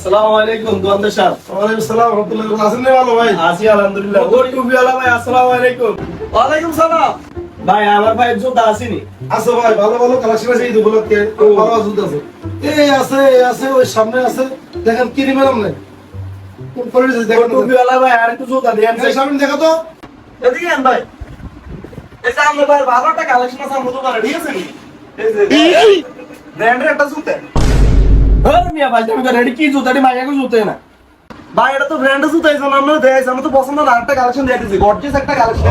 আসসালামু আলাইকুম দোকানদার সাহেব। ওয়ালাইকুম আসসালাম রাহমাতুল্লাহি ওয়া বারাকাতুহু। আছেন ভালো ভাই? আছি আলহামদুলিল্লাহ। ওই টুপিওয়ালা ভাই আসসালামু আলাইকুম। ওয়ালাইকুম সালাম। ভাই আমার ভাই জুতা আসেনি। আছে ভাই, ভালো ভালো কালেকশন আছে ঈদ উপলক্ষে। ভালো জুতা আছে। এই আছে ওই সামনে আছে। দেখেন কি নিবেন আপনি? কোন কোয়ালিটি আছে দেখেন। টুপিওয়ালা ভাই আর একটু জুতা দেন। এই সামনে দেখো তো। এদিকে আন ভাই। এই যে আমার ভাই ভালো একটা কালেকশন আছে আমার দোকানে, ঠিক আছে নি? এই যে ব্র্যান্ডের একটা জুতা। হ্যাঁ মিয়া ভাই তুমি রেডি কি জুতাটি মাইয়াকে জুতে না। ভাই এটা তো ব্র্যান্ডের জুতা আছে না, আমরা দেখাইছি, আমরা তো পছন্দ না একটা কালেকশন দিয়ে দিছি, গর্জিয়াস একটা কালেকশন।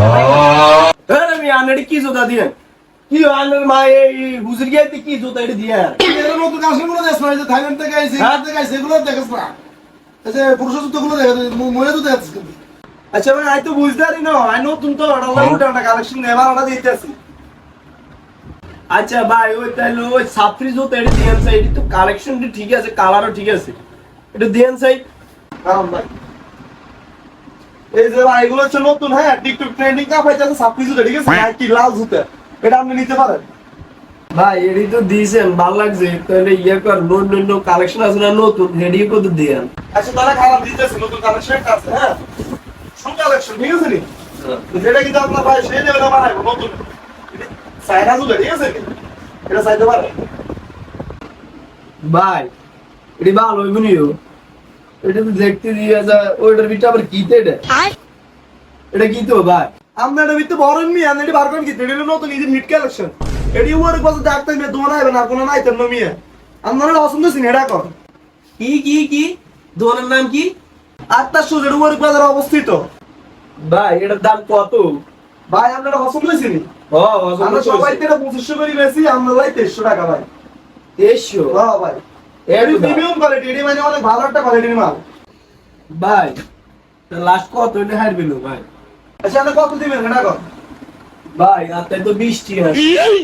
হ্যাঁ মিয়া আনড়ি কি জুতা দিয়েন? কি আনড় মা এই হুজুর গিয়ে কি জুতা এটা দিয়ে? এর মতো কালেকশন গুলো দেখ না, এই যে থাইল্যান্ড থেকে আইছে, ইন্ডিয়া থেকে আইছে, এগুলো দেখাস না। এই যে পুরুষ জুতা গুলো দেখেন, মহিলা জুতা আছে কিন্তু। আচ্ছা ভাই আই তো বুঝতে পারি না, আই নতুন তো অর্ডার লাগে একটা কালেকশন নেবার অর্ডার দিতেছি। আচ্ছা ভাই ওই তাহলে ওই সাফরি জুতা এটা দিয়েন সাই, এটা তো কালেকশনটি ঠিক আছে, কালারও ঠিক আছে, এটা দিয়েন সাই। কারণ ভাই এই যে ভাই এগুলো হচ্ছে নতুন, হ্যাঁ টিকটক ট্রেন্ডিং কাপ হয়েছে সাফরি জুতা, ঠিক আছে নাইকি লাল জুতা, এটা আপনি নিতে পারেন। ভাই এডি তো দিয়েছেন ভালো লাগছে, তাহলে ইয়ে কর নতুন কালেকশন আছে না নতুন রেডি করে দিয়েন। আচ্ছা তাহলে খারাপ দিতেছি, নতুন কালেকশন একটা আছে, হ্যাঁ শুন কালেকশন, ঠিক আছে নি? যেটা কিন্তু আপনার ভাই সেই লেভেলে বানাইবো নতুন সাইনা জুতা, ঠিক আছে নি? এটা চাইতে পারে ভাই, এটি ভালো হইব নিও, এটা তো দেখতে দিয়ে যা, ওইটার ভিতরে আবার কি এটা এটা কি তো ভাই আপনার এটা ভিতরে বড় মি আপনি এটা বার করেন কি, এটা হলো নতুন ঈদের হিট কালেকশন, এটি ওর কাছে ডাক্তার মে দোয়া আইবে না কোনো নাই তো নমিয়া আপনারা পছন্দ ছিল এটা কর। কি দোকানের নাম কি? আটটা সুজের ওর বাজারে অবস্থিত। ভাই এটার দাম কত? ভাই আপনারা পছন্দ ছিল? আমরা সবাই থেকে 2500 করে বেশি, আমরা লাই 2300 টাকা ভাই। 2300? হ্যাঁ ভাই, এডি প্রিমিয়াম কোয়ালিটি, এডি মানে অনেক ভালো একটা কোয়ালিটির মাল ভাই। লাস্ট কত এটা হার বিলো ভাই? আচ্ছা আপনি কত দিবেন এটা কর ভাই? আপনি তো 20 টিয়া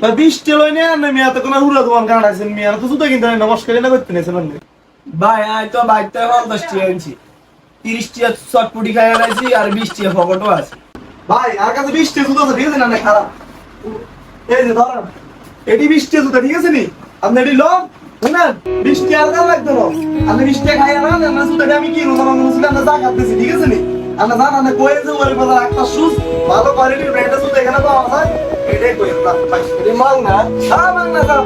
ভাই, 20 টিয়া লই না না মিয়া, তো কোন হুরা দোকান কাট আছেন মিয়া, তো জুতো কিনতে নমস্কার না করতে নেছেন আপনি ভাই। আই তো বাইতে 50 টিয়া আনছি, 30 টিয়া চটপুটি খাই আনাইছি আর 20 টিয়া ফকটও আছে ভাই। আর কাছে 20 টিয়া জুতো আছে, ঠিক আছে না? না খারাপ, এই যে ধরেন এডি 20 টিয়া জুতো, ঠিক আছে নি? আপনি এডি লন না 20 টিয়া আর লাগবে না, আপনি 20 টিয়া খাই না না জুতোটা আমি কি রোজা মানুষ না যা খাইতেছি, ঠিক আছে নি? আমরা জানা না কই যে ওরে বলা একটা শুজ ভালো কোয়ালিটির ব্র্যান্ডের শুজ এখানে পাওয়া যায়, এটাই কই না ভাই, এটা মাল না, মাল না স্যার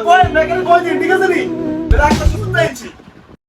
কই না, কেন কই দিন, ঠিক আছে নি? এটা একটা